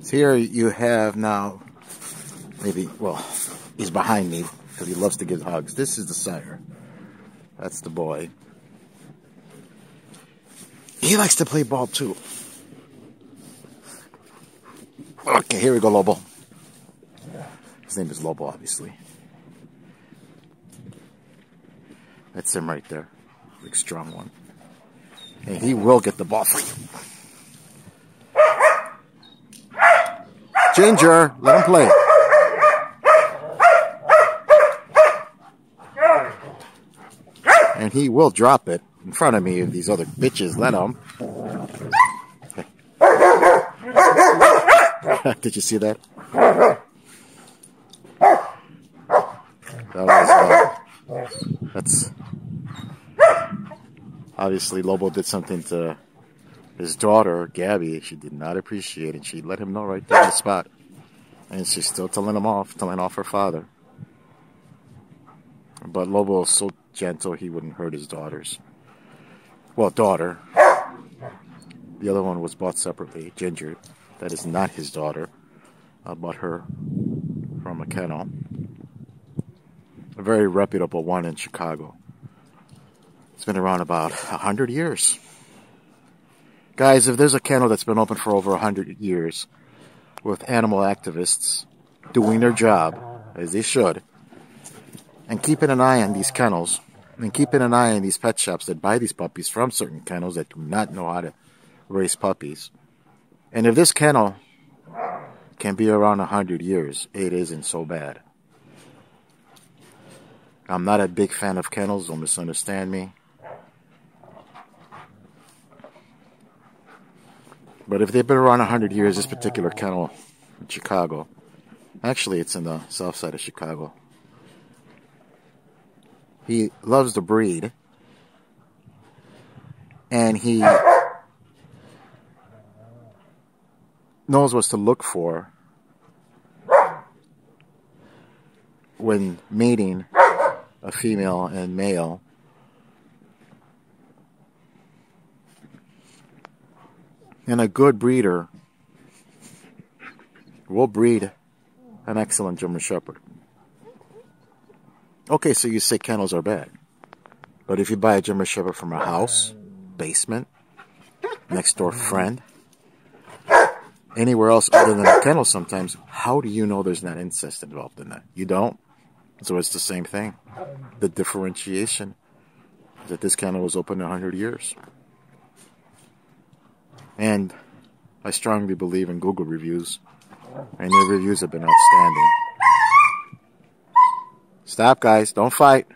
So here you have now, maybe, well, he's behind me because he loves to give hugs. This is the sire. That's the boy. He likes to play ball too. Okay, here we go, Lobo. His name is Lobo, obviously. That's him right there. Big, strong one. And he will get the ball for you. Ginger, let him play. And he will drop it in front of me if these other bitches let him. Did you see that? That's obviously Lobo did something to his daughter, Gabby. She did not appreciate it. She let him know right there on the spot. And she's still telling off her father. But Lobo is so gentle he wouldn't hurt his daughters. Well, daughter. The other one was bought separately, Ginger. That is not his daughter. I bought her from a kennel. A very reputable one in Chicago. It's been around about 100 years. Guys, if there's a kennel that's been open for over 100 years with animal activists doing their job, as they should, and keeping an eye on these kennels, and keeping an eye on these pet shops that buy these puppies from certain kennels that do not know how to raise puppies. And if this kennel can be around 100 years, it isn't so bad. I'm not a big fan of kennels, don't misunderstand me. But if they've been around 100 years, this particular kennel in Chicago, actually it's in the south side of Chicago. He loves the breed, and he knows what to look for when mating a female and male. And a good breeder will breed an excellent German Shepherd. Okay, so you say kennels are bad. But if you buy a German Shepherd from a house, basement, next door friend, anywhere else other than a kennel sometimes, how do you know there's not incest involved in that? You don't. So it's the same thing. The differentiation is that this kennel was open 100 years. And I strongly believe in Google reviews. And their reviews have been outstanding. Stop, guys. Don't fight.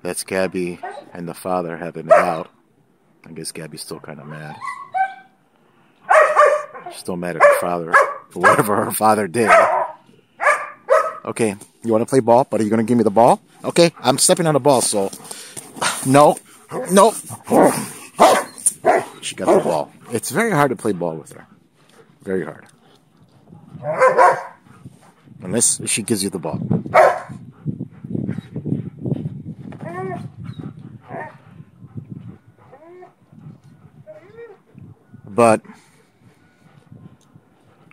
That's Gabby and the father having it out. I guess Gabby's still kind of mad. She's still mad at her father for whatever her father did. Okay, you want to play ball? But are you going to give me the ball? Okay, I'm stepping on the ball, so... No. No. She got the ball. It's very hard to play ball with her. Very hard. Unless she gives you the ball. But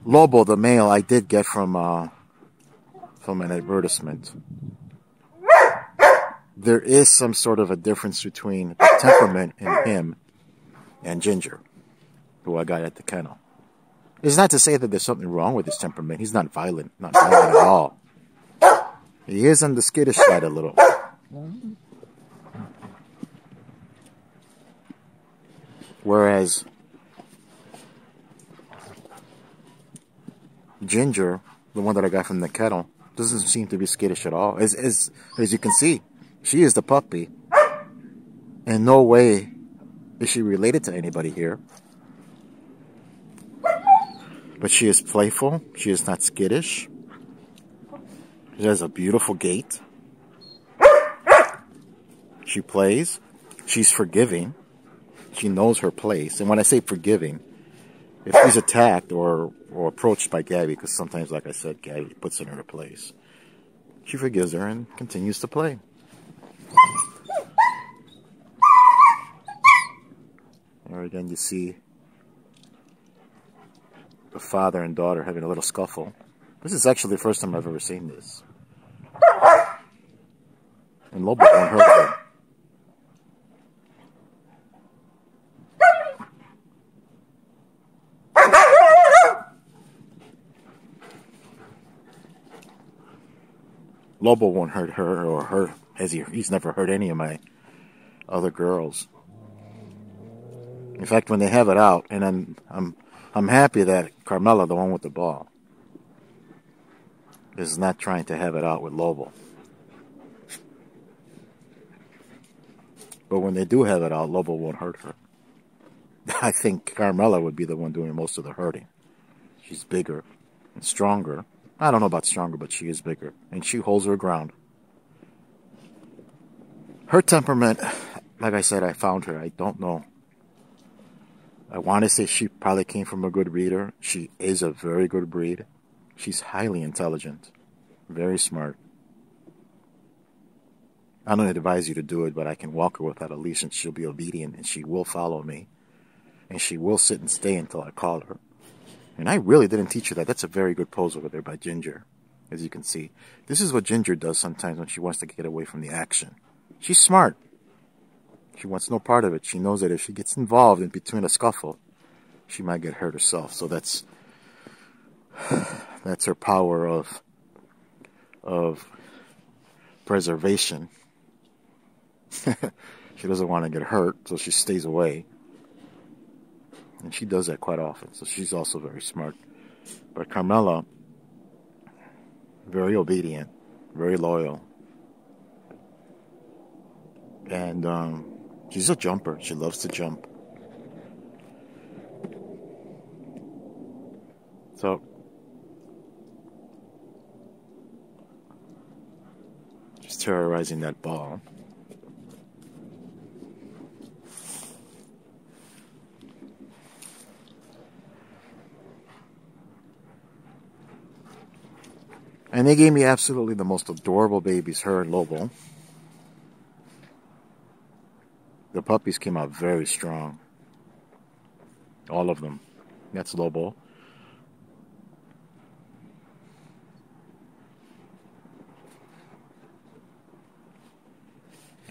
Lobo, the male, I did get from an advertisement. There is some sort of a difference between the temperament in him and Ginger, who I got at the kennel. It's not to say that there's something wrong with his temperament. He's not violent at all. He is on the skittish side a little. Whereas Ginger, the one that I got from the kennel, doesn't seem to be skittish at all. As you can see, she is the puppy. In no way is she related to anybody here. But she is playful. She is not skittish. She has a beautiful gait. She plays. She's forgiving. She knows her place. And when I say forgiving, if she's attacked or approached by Gabby, because sometimes, like I said, Gabby puts her in her place, she forgives her and continues to play. Or again, you see the father and daughter having a little scuffle. This is actually the first time I've ever seen this. And Lobo won't hurt her. Lobo won't hurt her or hurt, as he's never hurt any of my other girls. In fact, when they have it out, and I'm happy that Carmela, the one with the ball, is not trying to have it out with Lobo. But when they do have it out, Lobo won't hurt her. I think Carmela would be the one doing most of the hurting. She's bigger and stronger. I don't know about stronger, but she is bigger. And she holds her ground. Her temperament, like I said, I found her. I don't know. I want to say she probably came from a good breeder. She is a very good breed. She's highly intelligent. Very smart. I don't advise you to do it, but I can walk her without a leash and she'll be obedient and she will follow me. And she will sit and stay until I call her. And I really didn't teach her that. That's a very good pose over there by Ginger, as you can see. This is what Ginger does sometimes when she wants to get away from the action. She's smart. She wants no part of it. She knows that if she gets involved in between a scuffle, she might get hurt herself. So that's her power of preservation. She doesn't want to get hurt, so she stays away. And she does that quite often, so she's also very smart. But Carmela, very obedient, very loyal. And she's a jumper. She loves to jump. So, just terrorizing that ball. And they gave me absolutely the most adorable babies, her and Lobo. The puppies came out very strong. All of them. That's Lobo.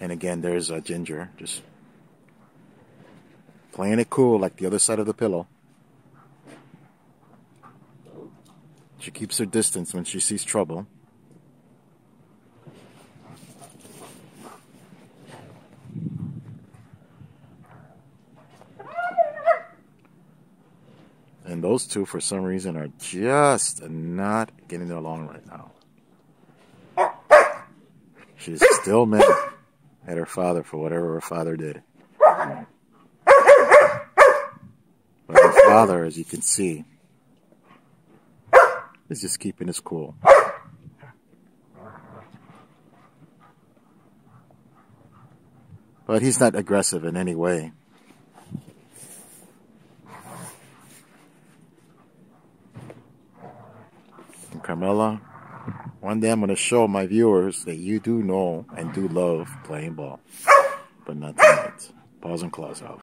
And again, there's Ginger, just playing it cool like the other side of the pillow. She keeps her distance when she sees trouble. And those two, for some reason, are just not getting along right now. She's still mad at her father for whatever her father did. But her father, as you can see, is just keeping his cool. But he's not aggressive in any way. And Carmela, one day I'm going to show my viewers that you do know and do love playing ball. But not tonight. Paws and claws out.